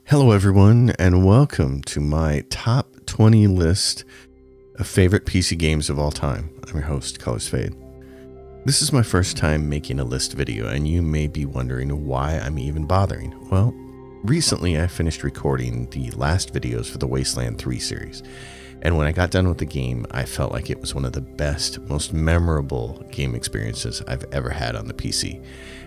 Hello everyone, and welcome to my top 20 list of favorite PC games of all time. I'm your host, Colors Fade. This is my first time making a list video, and you may be wondering why I'm even bothering. Well, recently I finished recording the last videos for the Wasteland III series, and when I got done with the game, I felt like it was one of the best, most memorable game experiences I've ever had on the PC.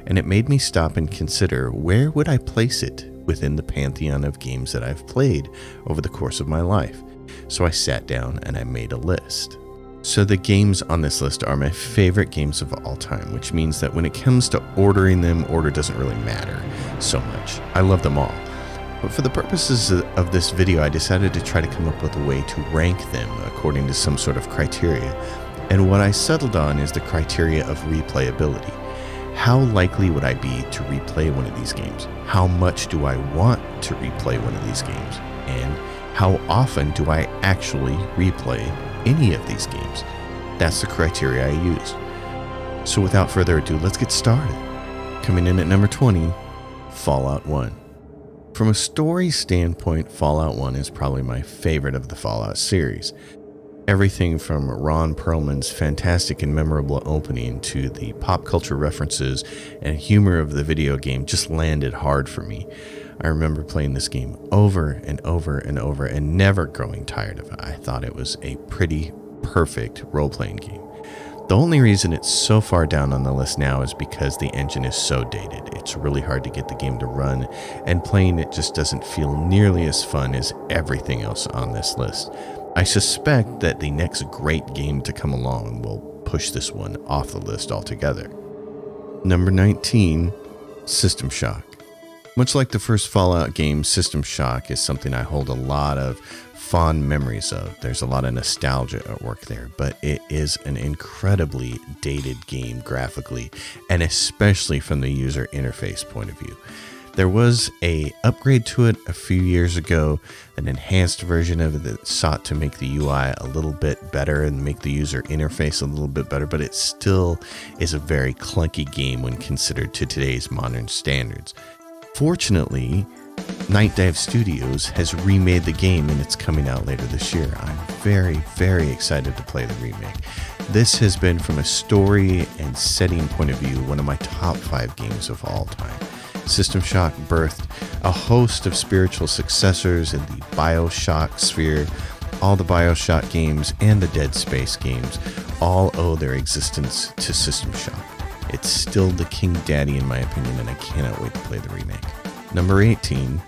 And it made me stop and consider, where would I place it within the pantheon of games that I've played over the course of my life? So I sat down and I made a list. So the games on this list are my favorite games of all time, which means that when it comes to ordering them, order doesn't really matter so much. I love them all. But for the purposes of this video, I decided to try to come up with a way to rank them according to some sort of criteria. And what I settled on is the criteria of replayability. How likely would I be to replay one of these games? How much do I want to replay one of these games? And how often do I actually replay any of these games? That's the criteria I used. So without further ado, let's get started. Coming in at number 20, Fallout 1. From a story standpoint, Fallout 1 is probably my favorite of the Fallout series. Everything from Ron Perlman's fantastic and memorable opening to the pop culture references and humor of the video game just landed hard for me. I remember playing this game over and over and over and never growing tired of it. I thought it was a pretty perfect role-playing game. The only reason it's so far down on the list now is because the engine is so dated. It's really hard to get the game to run, and playing it just doesn't feel nearly as fun as everything else on this list. I suspect that the next great game to come along will push this one off the list altogether. Number 19, System Shock. Much like the first Fallout game, System Shock is something I hold a lot of fond memories of. There's a lot of nostalgia at work there, but it is an incredibly dated game graphically, and especially from the user interface point of view. There was an upgrade to it a few years ago, an enhanced version of it that sought to make the UI a little bit better and make the user interface a little bit better, but it still is a very clunky game when considered to today's modern standards. Fortunately, Night Dive Studios has remade the game, and it's coming out later this year. I'm very, very excited to play the remake. This has been, from a story and setting point of view, one of my top 5 games of all time. System Shock birthed a host of spiritual successors in the BioShock sphere. All the BioShock games and the Dead Space games all owe their existence to System Shock. It's still the king daddy in my opinion, and I cannot wait to play the remake. Number 18,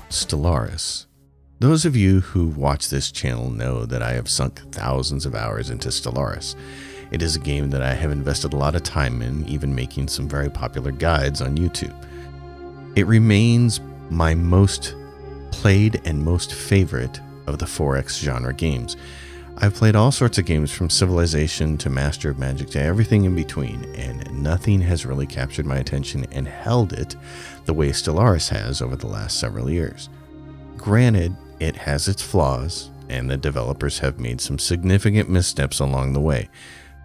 Stellaris. Those of you who watch this channel know that I have sunk thousands of hours into Stellaris. It is a game that I have invested a lot of time in, even making some very popular guides on YouTube. It remains my most played and most favorite of the 4X genre games. I've played all sorts of games from Civilization to Master of Magic to everything in between, and nothing has really captured my attention and held it the way Stellaris has over the last several years. Granted, it has its flaws, and the developers have made some significant missteps along the way.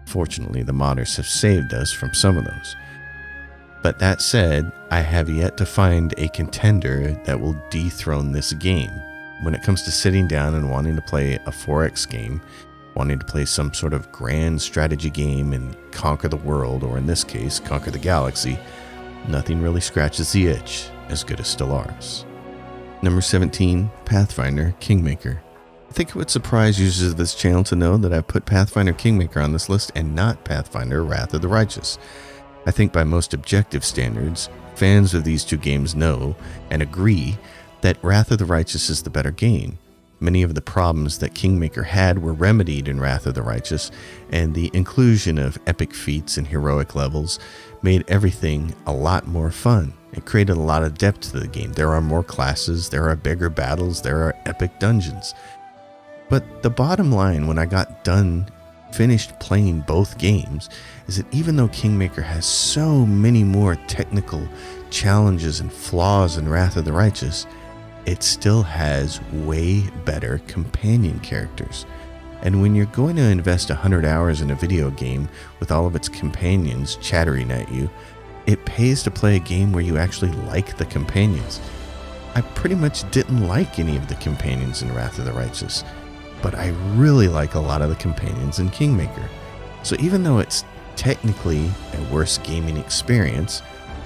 Fortunately, the modders have saved us from some of those. But that said, I have yet to find a contender that will dethrone this game. When it comes to sitting down and wanting to play a 4X game, wanting to play some sort of grand strategy game and conquer the world, or in this case, conquer the galaxy, nothing really scratches the itch as good as Stellaris. Number 17, Pathfinder Kingmaker. I think it would surprise users of this channel to know that I've put Pathfinder Kingmaker on this list and not Pathfinder Wrath of the Righteous. I think by most objective standards, fans of these two games know and agree that Wrath of the Righteous is the better game. Many of the problems that Kingmaker had were remedied in Wrath of the Righteous, and the inclusion of epic feats and heroic levels made everything a lot more fun. It created a lot of depth to the game. There are more classes, there are bigger battles, there are epic dungeons. But the bottom line, when I got finished playing both games, is that even though Kingmaker has so many more technical challenges and flaws in Wrath of the Righteous, it still has way better companion characters. And when you're going to invest 100 hours in a video game with all of its companions chattering at you, it pays to play a game where you actually like the companions. I pretty much didn't like any of the companions in Wrath of the Righteous, but I really like a lot of the companions in Kingmaker. So even though it's technically a worse gaming experience,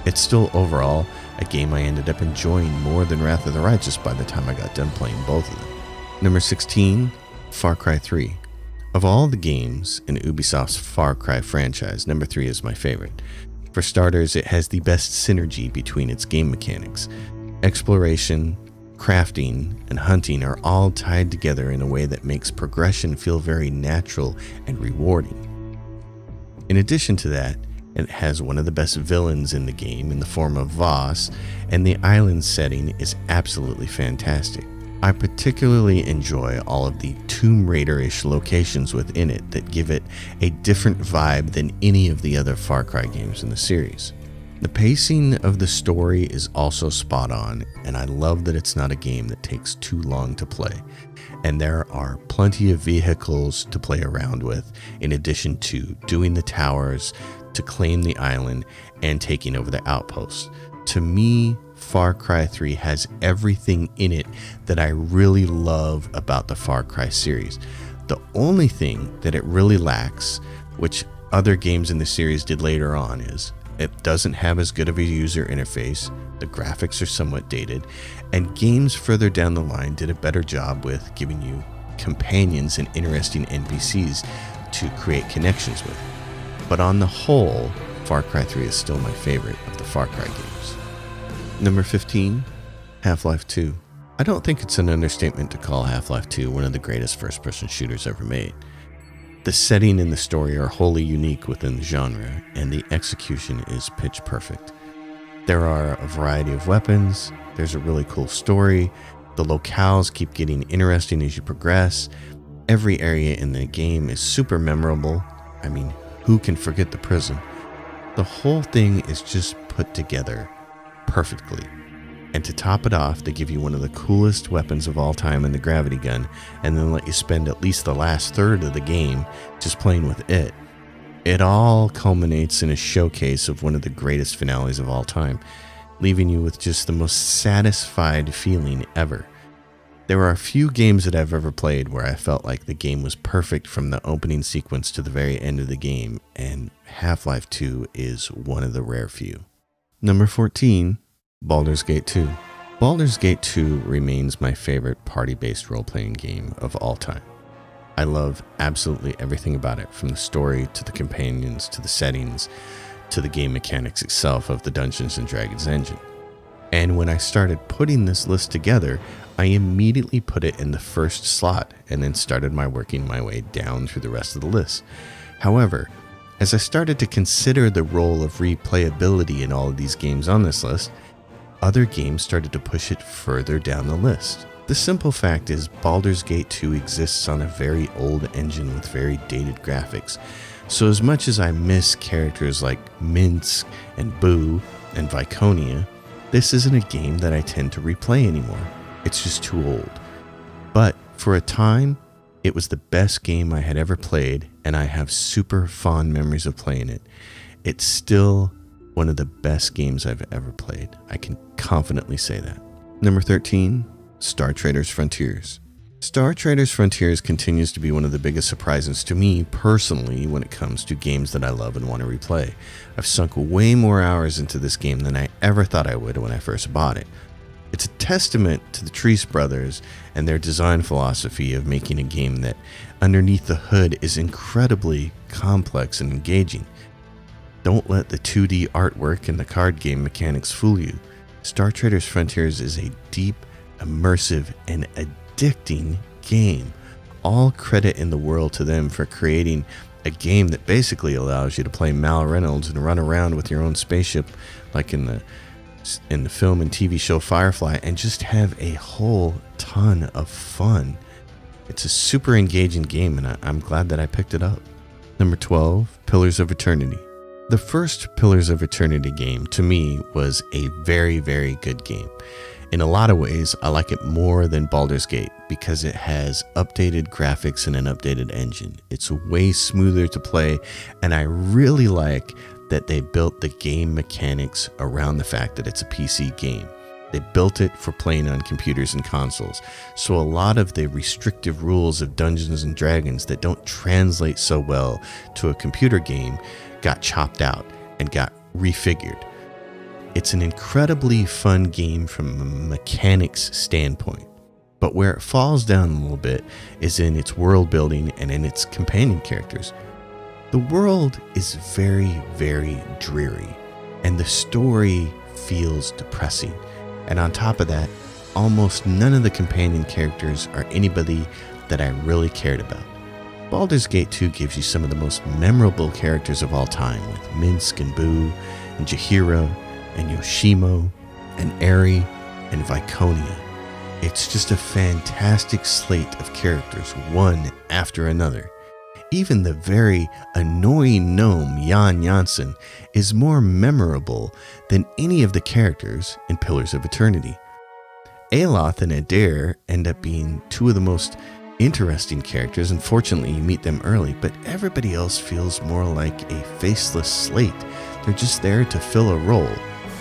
it's still overall a game I ended up enjoying more than Wrath of the Righteous by the time I got done playing both of them. Number 16, Far Cry 3. Of all the games in Ubisoft's Far Cry franchise, number 3 is my favorite. For starters, it has the best synergy between its game mechanics. Exploration, crafting, and hunting are all tied together in a way that makes progression feel very natural and rewarding. In addition to that, it has one of the best villains in the game in the form of Voss, and the island setting is absolutely fantastic. I particularly enjoy all of the Tomb Raider-ish locations within it that give it a different vibe than any of the other Far Cry games in the series. The pacing of the story is also spot on, and I love that it's not a game that takes too long to play. And there are plenty of vehicles to play around with, in addition to doing the towers to claim the island and taking over the outposts. To me, Far Cry 3 has everything in it that I really love about the Far Cry series. The only thing that it really lacks, which other games in the series did later on, is it doesn't have as good of a user interface, the graphics are somewhat dated, and games further down the line did a better job with giving you companions and interesting NPCs to create connections with. But on the whole, Far Cry 3 is still my favorite of the Far Cry games. Number 15, Half-Life 2. I don't think it's an understatement to call Half-Life 2 one of the greatest first-person shooters ever made. The setting and the story are wholly unique within the genre, and the execution is pitch perfect. There are a variety of weapons, there's a really cool story, the locales keep getting interesting as you progress, every area in the game is super memorable. I mean, who can forget the prison? The whole thing is just put together perfectly. And to top it off, they give you one of the coolest weapons of all time in the gravity gun, and then let you spend at least the last third of the game just playing with it. It all culminates in a showcase of one of the greatest finales of all time, leaving you with just the most satisfied feeling ever. There are a few games that I've ever played where I felt like the game was perfect from the opening sequence to the very end of the game, and Half-Life 2 is one of the rare few. Number 14, Baldurs Gate 2. Baldurs Gate 2 remains my favorite party-based role-playing game of all time. I love absolutely everything about it, from the story to the companions to the settings to the game mechanics itself of the Dungeons & Dragons engine. And when I started putting this list together, I immediately put it in the first slot and then started working my way down through the rest of the list. However, as I started to consider the role of replayability in all of these games on this list, other games started to push it further down the list. The simple fact is Baldur's Gate 2 exists on a very old engine with very dated graphics. So as much as I miss characters like Minsk and Boo and Viconia, this isn't a game that I tend to replay anymore. It's just too old. But for a time, it was the best game I had ever played, and I have super fond memories of playing it. It's still one of the best games I've ever played. I can confidently say that. Number 13, Star Traders Frontiers. Star Traders Frontiers continues to be one of the biggest surprises to me personally when it comes to games that I love and want to replay. I've sunk way more hours into this game than I ever thought I would when I first bought it. It's a testament to the Treese brothers and their design philosophy of making a game that underneath the hood is incredibly complex and engaging. Don't let the 2D artwork and the card game mechanics fool you. Star Traders Frontiers is a deep, immersive, and addicting game. All credit in the world to them for creating a game that basically allows you to play Mal Reynolds and run around with your own spaceship like in the film and TV show Firefly and just have a whole ton of fun. It's a super engaging game, and I'm glad that I picked it up. Number 12, Pillars of Eternity. The first Pillars of Eternity game to me was a very, very good game. In a lot of ways, I like it more than Baldur's Gate because it has updated graphics and an updated engine. It's way smoother to play, and I really like that they built the game mechanics around the fact that it's a PC game. They built it for playing on computers and consoles, so a lot of the restrictive rules of Dungeons and Dragons that don't translate so well to a computer game got chopped out and got refigured. It's an incredibly fun game from a mechanics standpoint, but where it falls down a little bit is in its world building and in its companion characters. The world is very, very dreary, and the story feels depressing. And on top of that, almost none of the companion characters are anybody that I really cared about. Baldurs Gate 2 gives you some of the most memorable characters of all time, with Minsk and Boo, and Jaheira, and Yoshimo, and Eri, and Viconia. It's just a fantastic slate of characters, one after another. Even the very annoying gnome Jan Janssen is more memorable than any of the characters in Pillars of Eternity. Aloth and Adair end up being two of the most interesting characters, and fortunately you meet them early, but everybody else feels more like a faceless slate. They're just there to fill a role.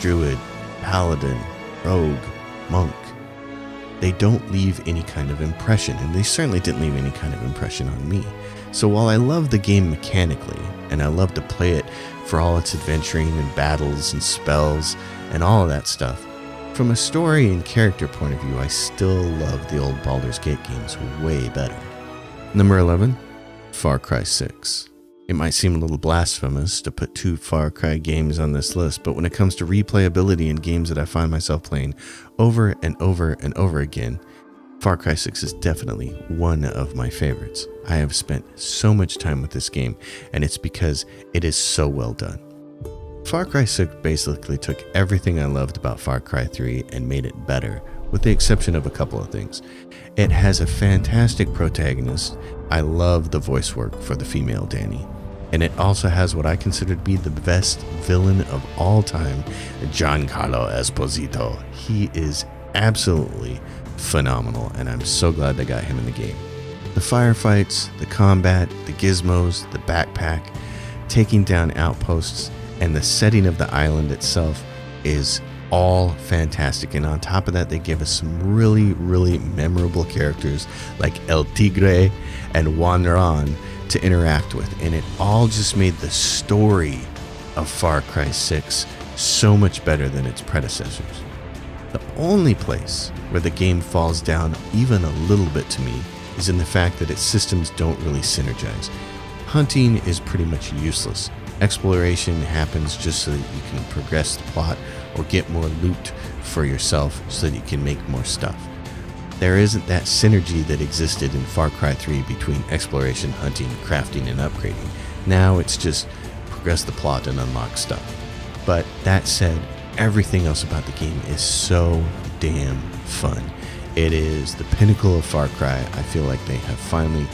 Druid, Paladin, Rogue, Monk. They don't leave any kind of impression, and they certainly didn't leave any kind of impression on me. So while I love the game mechanically, and I love to play it for all its adventuring and battles and spells and all of that stuff, from a story and character point of view, I still love the old Baldur's Gate games way better. Number 11, Far Cry 6. It might seem a little blasphemous to put 2 Far Cry games on this list, but when it comes to replayability in games that I find myself playing over and over and over again, Far Cry 6 is definitely one of my favorites. I have spent so much time with this game, and it's because it is so well done. Far Cry 6 basically took everything I loved about Far Cry 3 and made it better, with the exception of a couple of things. It has a fantastic protagonist. I love the voice work for the female Dani. And it also has what I consider to be the best villain of all time, Giancarlo Esposito. He is absolutely phenomenal, and I'm so glad they got him in the game. The firefights, the combat, the gizmos, the backpack, taking down outposts, and the setting of the island itself is all fantastic. And on top of that, they give us some really, really memorable characters like El Tigre and Juan Ran to interact with, and it all just made the story of Far Cry 6 so much better than its predecessors. The only place where the game falls down even a little bit to me is in the fact that its systems don't really synergize. Hunting is pretty much useless. Exploration happens just so that you can progress the plot or get more loot for yourself so that you can make more stuff. There isn't that synergy that existed in Far Cry 3 between exploration, hunting, crafting, and upgrading. Now it's just progress the plot and unlock stuff. But that said, everything else about the game is so damn fun. It is the pinnacle of Far Cry. I feel like they have finally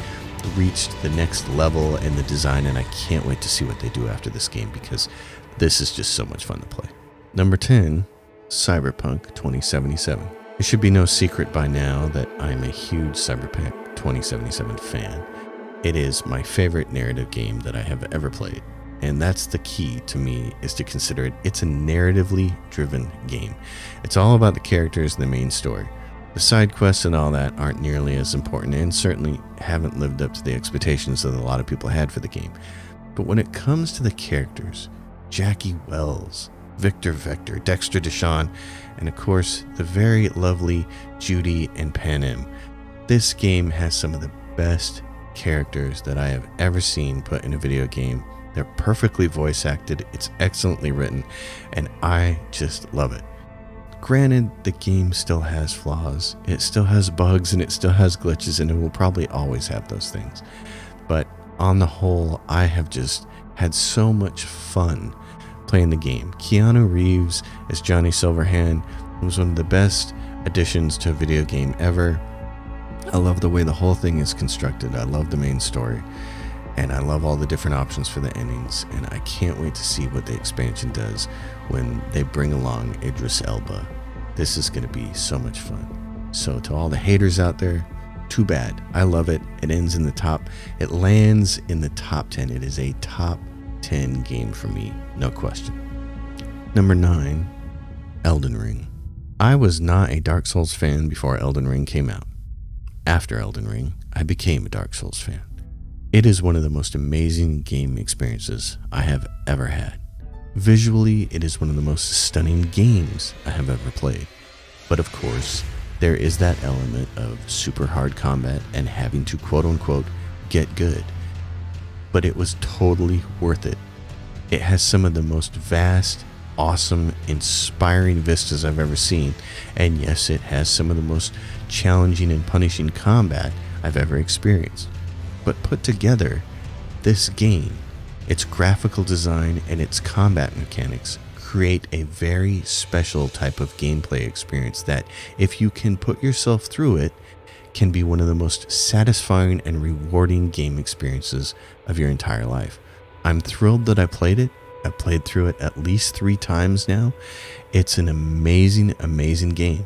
reached the next level in the design, and I can't wait to see what they do after this game because this is just so much fun to play. Number 10, Cyberpunk 2077. It should be no secret by now that I'm a huge Cyberpunk 2077 fan. It is my favorite narrative game that I have ever played, and that's the key to me, is to consider it. It's a narratively driven game. It's all about the characters and the main story. The side quests and all that aren't nearly as important, and certainly haven't lived up to the expectations that a lot of people had for the game. But when it comes to the characters, Jackie Wells, Victor Vector, Dexter Deshawn, and of course the very lovely Judy and Panem, this game has some of the best characters that I have ever seen put in a video game. They're perfectly voice acted, it's excellently written, and I just love it. Granted, the game still has flaws, it still has bugs, and it still has glitches, and it will probably always have those things. But on the whole, I have just had so much fun playing the game. Keanu Reeves as Johnny Silverhand was one of the best additions to a video game ever. I love the way the whole thing is constructed. I love the main story, and I love all the different options for the endings, and I can't wait to see what the expansion does when they bring along Idris Elba. This is going to be so much fun. So to all the haters out there, too bad. I love it. It ends in the top. It lands in the top 10. It is a top 10 game for me, no question. Number 9, Elden Ring. I was not a Dark Souls fan before Elden Ring came out. After Elden Ring, I became a Dark Souls fan. It is one of the most amazing game experiences I have ever had. Visually, it is one of the most stunning games I have ever played. But of course, there is that element of super hard combat and having to quote-unquote get good. But it was totally worth it. It has some of the most vast, awesome, inspiring vistas I've ever seen, and yes, it has some of the most challenging and punishing combat I've ever experienced. But put together, this game, its graphical design and its combat mechanics create a very special type of gameplay experience that, if you can put yourself through it, can be one of the most satisfying and rewarding game experiences of your entire life. I'm thrilled that I played it. I've played through it at least 3 times now. It's an amazing, amazing game.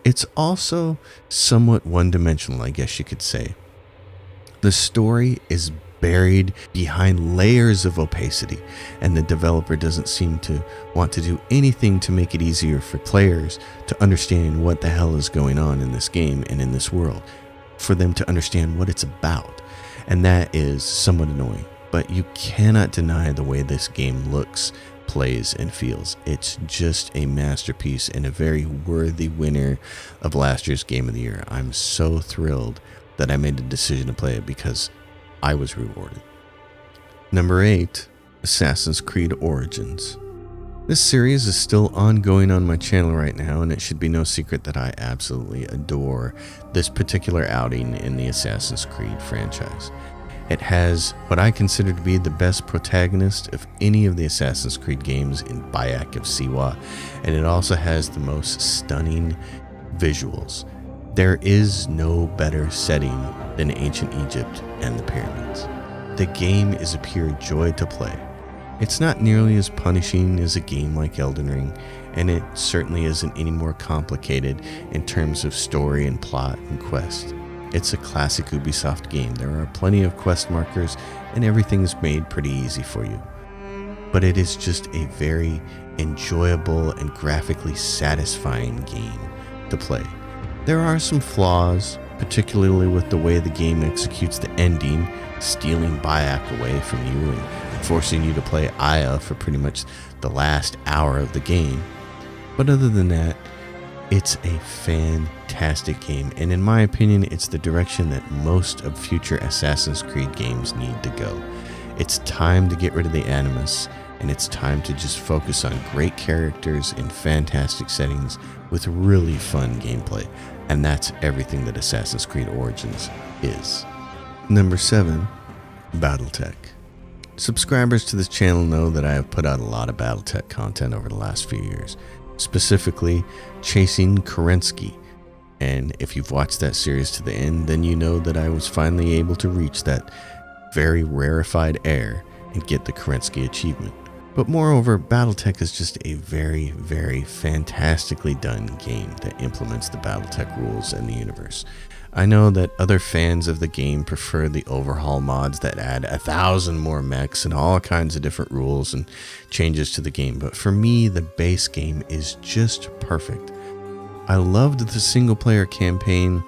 It's also somewhat one-dimensional, I guess you could say. The story is buried behind layers of opacity, and the developer doesn't seem to want to do anything to make it easier for players to understand what the hell is going on in this game and in this world, for them to understand what it's about, and that is somewhat annoying. But you cannot deny the way this game looks, plays, and feels. It's just a masterpiece and a very worthy winner of last year's Game of the Year. I'm so thrilled that I made the decision to play it because I was rewarded. Number 8, Assassin's Creed Origins. This series is still ongoing on my channel right now, and it should be no secret that I absolutely adore this particular outing in the Assassin's Creed franchise. It has what I consider to be the best protagonist of any of the Assassin's Creed games in Bayek of Siwa, and it also has the most stunning visuals. There is no better setting than ancient Egypt and the pyramids. The game is a pure joy to play. It's not nearly as punishing as a game like Elden Ring, and it certainly isn't any more complicated in terms of story and plot and quest. It's a classic Ubisoft game. There are plenty of quest markers and everything is made pretty easy for you. But it is just a very enjoyable and graphically satisfying game to play. There are some flaws, particularly with the way the game executes the ending, stealing Bayek away from you and forcing you to play Aya for pretty much the last hour of the game. But other than that, it's a fantastic game, and in my opinion, it's the direction that most of future Assassin's Creed games need to go. It's time to get rid of the Animus, and it's time to just focus on great characters in fantastic settings with really fun gameplay, and that's everything that Assassin's Creed Origins is. Number 7, BattleTech. Subscribers to this channel know that I have put out a lot of BattleTech content over the last few years, specifically Chasing Kerensky, and if you've watched that series to the end, then you know that I was finally able to reach that very rarefied air and get the Kerensky achievement. But moreover, BattleTech is just a very, very fantastically done game that implements the BattleTech rules and the universe. I know that other fans of the game prefer the overhaul mods that add 1,000 more mechs and all kinds of different rules and changes to the game, but for me, the base game is just perfect. I loved the single player campaign.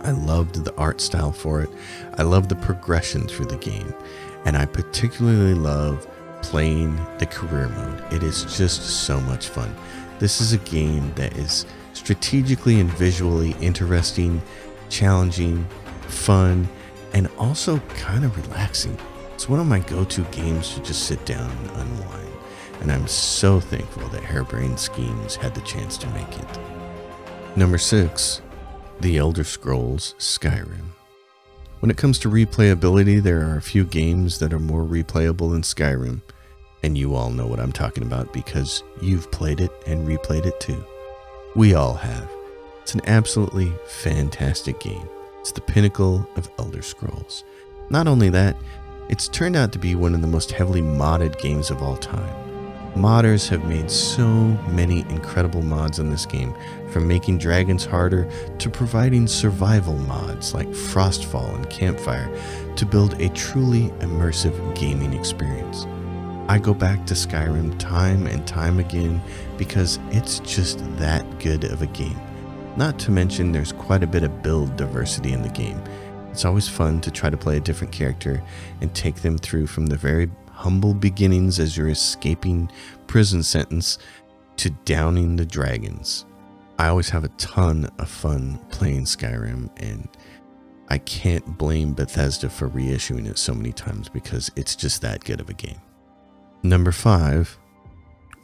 I loved the art style for it. I loved the progression through the game, and I particularly love playing the career mode. It is just so much fun. This is a game that is strategically and visually interesting, challenging, fun, and also kind of relaxing. It's one of my go-to games to just sit down and unwind, and I'm so thankful that Harebrained Schemes had the chance to make it. Number 6, The Elder Scrolls Skyrim. When it comes to replayability, there are a few games that are more replayable than Skyrim, and you all know what I'm talking about because you've played it and replayed it too. We all have. It's an absolutely fantastic game. It's the pinnacle of Elder Scrolls. Not only that, it's turned out to be one of the most heavily modded games of all time. Modders have made so many incredible mods on this game, from making dragons harder to providing survival mods like Frostfall and Campfire to build a truly immersive gaming experience. I go back to Skyrim time and time again because it's just that good of a game. Not to mention there's quite a bit of build diversity in the game. It's always fun to try to play a different character and take them through from the very humble beginnings as you're escaping prison sentence to downing the dragons. I always have a ton of fun playing Skyrim, and I can't blame Bethesda for reissuing it so many times because it's just that good of a game. Number 5,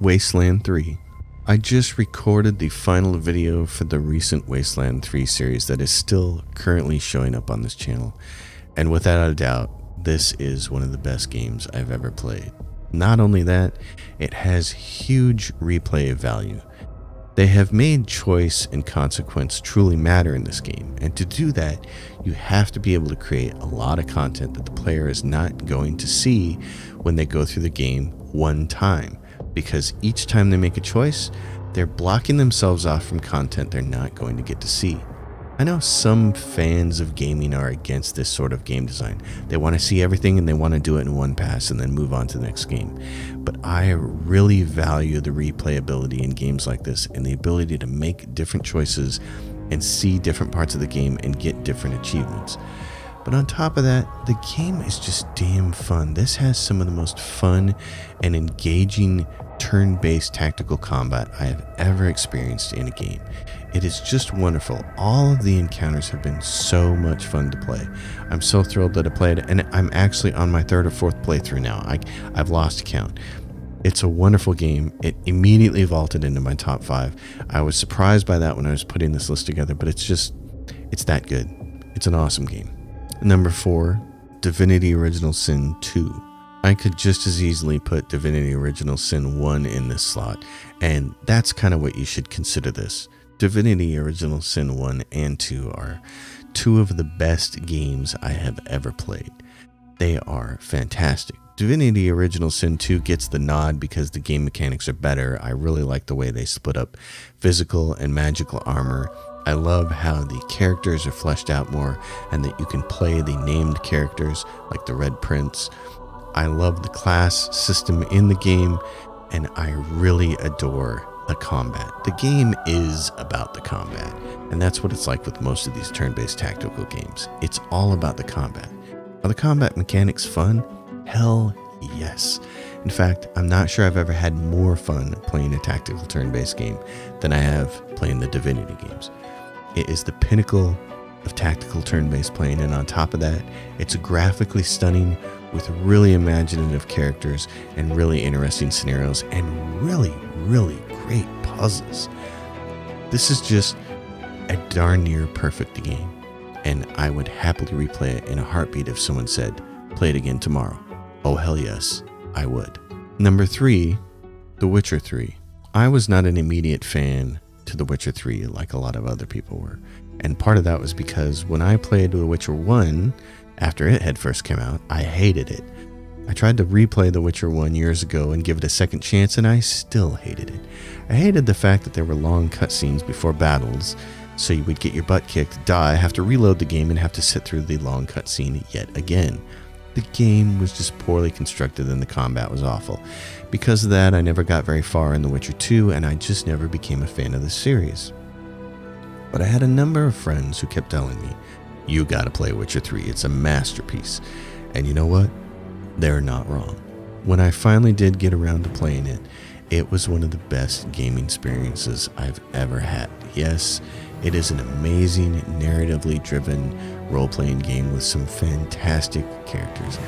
Wasteland 3. I just recorded the final video for the recent Wasteland 3 series that is still currently showing up on this channel, and without a doubt, this is one of the best games I've ever played. Not only that, it has huge replay value. They have made choice and consequence truly matter in this game, and to do that, you have to be able to create a lot of content that the player is not going to see when they go through the game one time, because each time they make a choice, they're blocking themselves off from content they're not going to get to see. I know some fans of gaming are against this sort of game design. They want to see everything and they want to do it in one pass and then move on to the next game. But I really value the replayability in games like this and the ability to make different choices and see different parts of the game and get different achievements. But on top of that, the game is just damn fun. This has some of the most fun and engaging turn-based tactical combat I have ever experienced in a game. It is just wonderful. All of the encounters have been so much fun to play. I'm so thrilled that I played, and I'm actually on my 3rd or 4th playthrough now. I've lost count. It's a wonderful game. It immediately vaulted into my top 5. I was surprised by that when I was putting this list together, but it's that good. It's an awesome game. Number 4, Divinity Original Sin 2. I could just as easily put Divinity Original Sin 1 in this slot, and that's kind of what you should consider this. Divinity Original Sin 1 and 2 are two of the best games I have ever played. They are fantastic. Divinity Original Sin 2 gets the nod because the game mechanics are better. I really like the way they split up physical and magical armor. I love how the characters are fleshed out more and that you can play the named characters like the Red Prince. I love the class system in the game, and I really adore the combat. The game is about the combat, and that's what it's like with most of these turn-based tactical games. It's all about the combat. Are the combat mechanics fun? Hell yes. In fact, I'm not sure I've ever had more fun playing a tactical turn-based game than I have playing the Divinity games. It is the pinnacle of tactical turn-based playing, and on top of that, it's graphically stunning with really imaginative characters and really interesting scenarios and really, really great puzzles. This is just a darn near perfect game, and I would happily replay it in a heartbeat if someone said, play it again tomorrow. Oh hell yes, I would. Number 3, The Witcher 3. I was not an immediate fan to The Witcher 3 like a lot of other people were, and part of that was because when I played The Witcher 1 after it had first come out, I hated it. I tried to replay The Witcher 1 years ago and give it a second chance, and I still hated it. I hated the fact that there were long cutscenes before battles, so you would get your butt kicked, die, have to reload the game, and have to sit through the long cutscene yet again. The game was just poorly constructed and the combat was awful. Because of that, I never got very far in The Witcher 2, and I just never became a fan of the series. But I had a number of friends who kept telling me, you gotta play Witcher 3, it's a masterpiece. And you know what? They're not wrong. When I finally did get around to playing it, it was one of the best gaming experiences I've ever had. Yes, it is an amazing, narratively driven role-playing game with some fantastic characters.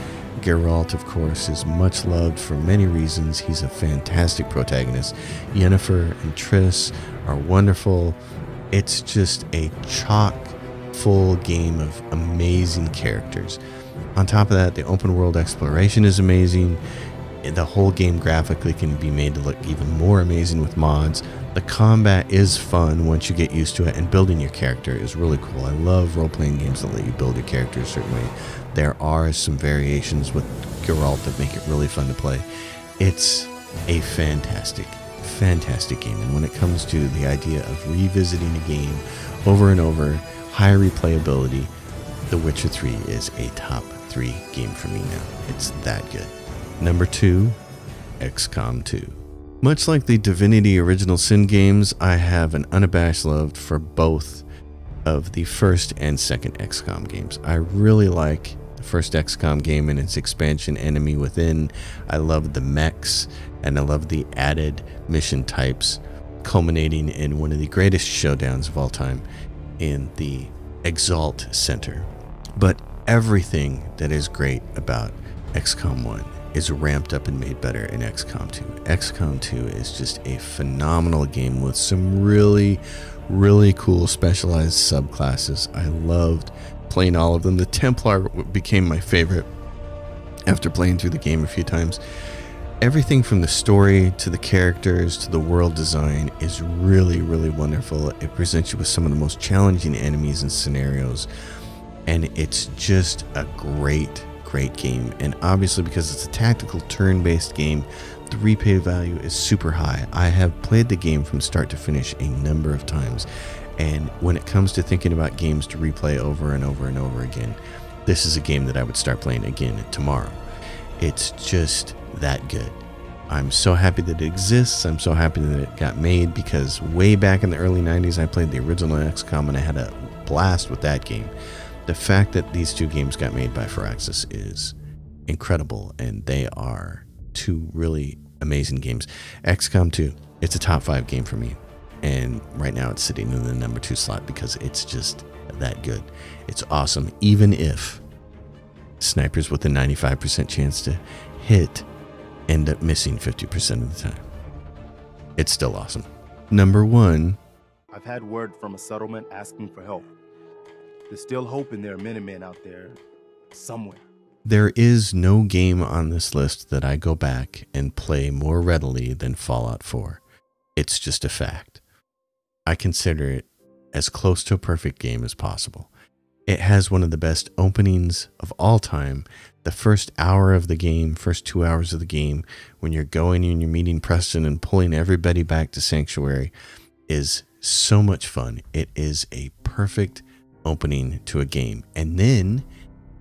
Geralt, of course, is much loved for many reasons. He's a fantastic protagonist. Yennefer and Triss are wonderful. It's just a chock-full game of amazing characters. On top of that, the open world exploration is amazing. The whole game graphically can be made to look even more amazing with mods. The combat is fun once you get used to it, and building your character is really cool. I love role-playing games that let you build your character a certain way. There are some variations with Geralt that make it really fun to play. It's a fantastic, fantastic game. And when it comes to the idea of revisiting a game over and over, high replayability, The Witcher 3 is a top 3 game for me now. It's that good. Number 2, XCOM 2. Much like the Divinity Original Sin games, I have an unabashed love for both of the first and second XCOM games. I really like the first XCOM game and its expansion, Enemy Within. I love the mechs, and I love the added mission types, culminating in one of the greatest showdowns of all time in the Exalt Center. But everything that is great about XCOM 1 is ramped up and made better in XCOM 2. XCOM 2 is just a phenomenal game with some really cool specialized subclasses. I loved playing all of them. The Templar became my favorite after playing through the game a few times. Everything from the story to the characters to the world design is really wonderful. It presents you with some of the most challenging enemies and scenarios, and it's just a great game. And obviously, because it's a tactical turn-based game, the replay value is super high. I have played the game from start to finish a number of times, and when it comes to thinking about games to replay over and over again, this is a game that I would start playing again tomorrow. It's just that good. I'm so happy that it exists. I'm so happy that it got made, because way back in the early 90s I played the original XCOM and I had a blast with that game. The fact that these two games got made by Firaxis is incredible, and they are two really amazing games. XCOM 2, it's a top 5 game for me, and right now it's sitting in the number 2 slot because it's just that good. It's awesome, even if snipers with a 95% chance to hit end up missing 50% of the time. It's still awesome. Number 1. I've had word from a settlement asking for help. There's still hope in there are Minutemen out there somewhere. There is no game on this list that I go back and play more readily than Fallout 4. It's just a fact. I consider it as close to a perfect game as possible. It has one of the best openings of all time. The first hour of the game, first 2 hours of the game, when you're going and you're meeting Preston and pulling everybody back to Sanctuary, is so much fun. It is a perfect opening to a game. And then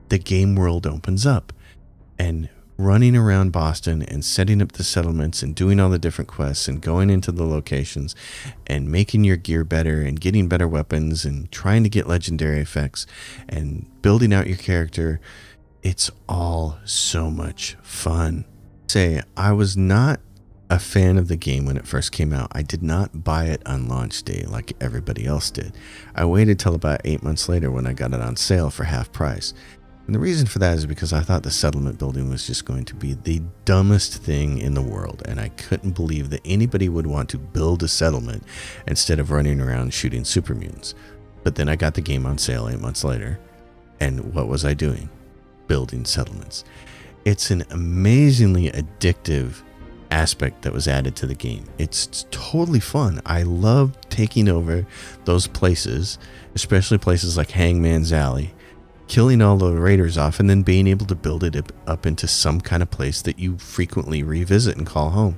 the game world opens up, and running around Boston and setting up the settlements and doing all the different quests and going into the locations and making your gear better and getting better weapons and trying to get legendary effects and building out your character. It's all so much fun. I was not a fan of the game when it first came out. I did not buy it on launch day like everybody else did. I waited till about 8 months later when I got it on sale for half price. And the reason for that is because I thought the settlement building was just going to be the dumbest thing in the world, and I couldn't believe that anybody would want to build a settlement instead of running around shooting super mutants. But then I got the game on sale 8 months later, and what was I doing? Building settlements. It's an amazingly addictive aspect that was added to the game. It's totally fun. I love taking over those places, especially places like Hangman's Alley, killing all the raiders off, and then being able to build it up into some kind of place that you frequently revisit and call home.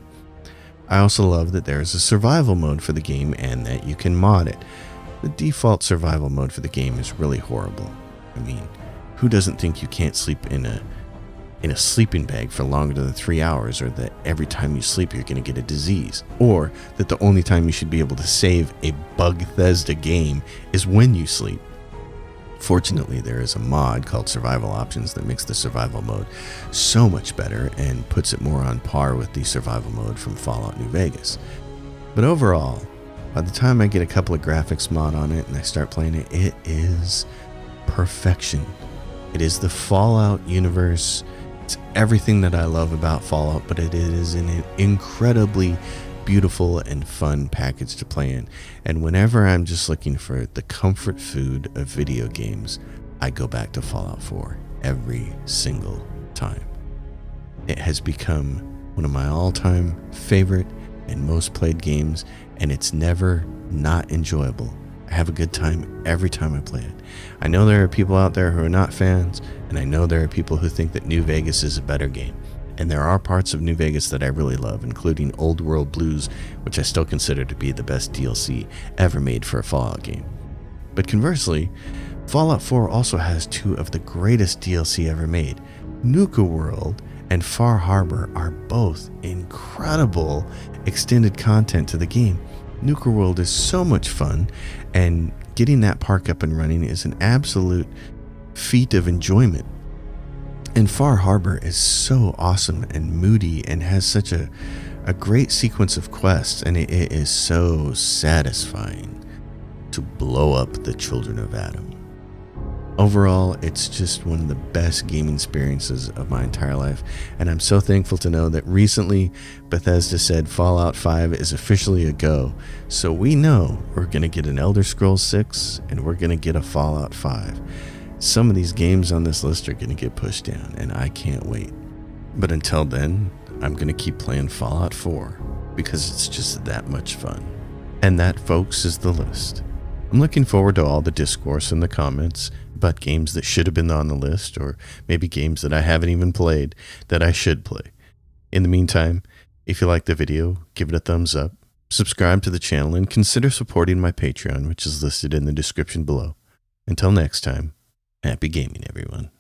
I also love that there is a survival mode for the game and that you can mod it. The default survival mode for the game is really horrible. I mean, who doesn't think you can't sleep in a sleeping bag for longer than 3 hours, or that every time you sleep you're going to get a disease, or that the only time you should be able to save a Bethesda game is when you sleep? Fortunately, there is a mod called Survival Options that makes the survival mode so much better and puts it more on par with the survival mode from Fallout New Vegas. But overall, by the time I get a couple of graphics mod on it and I start playing it, it is perfection. It is the Fallout universe. It's everything that I love about Fallout, but it is an incredibly beautiful and fun package to play in. And whenever I'm just looking for the comfort food of video games, I go back to Fallout 4 every single time. It has become one of my all-time favorite and most played games, and it's never not enjoyable. I have a good time every time I play it. I know there are people out there who are not fans, and I know there are people who think that New Vegas is a better game. And there are parts of New Vegas that I really love, including Old World Blues, which I still consider to be the best DLC ever made for a Fallout game. But conversely, Fallout 4 also has two of the greatest DLC ever made, Nuka World and Far Harbor are both incredible extended content to the game. Nuka World is so much fun, and getting that park up and running is an absolute feat of enjoyment. And Far Harbor is so awesome and moody and has such a great sequence of quests, and it is so satisfying to blow up the children of Adam. Overall, it's just one of the best gaming experiences of my entire life, and I'm so thankful to know that recently Bethesda said Fallout 5 is officially a go, so we know we're going to get an Elder Scrolls 6 and we're going to get a Fallout 5. Some of these games on this list are going to get pushed down, and I can't wait. But until then, I'm going to keep playing Fallout 4 because it's just that much fun. And that, folks, is the list. I'm looking forward to all the discourse in the comments about games that should have been on the list, or maybe games that I haven't even played that I should play. In the meantime, if you like the video, give it a thumbs up, subscribe to the channel, and consider supporting my Patreon, which is listed in the description below. Until next time, happy gaming, everyone.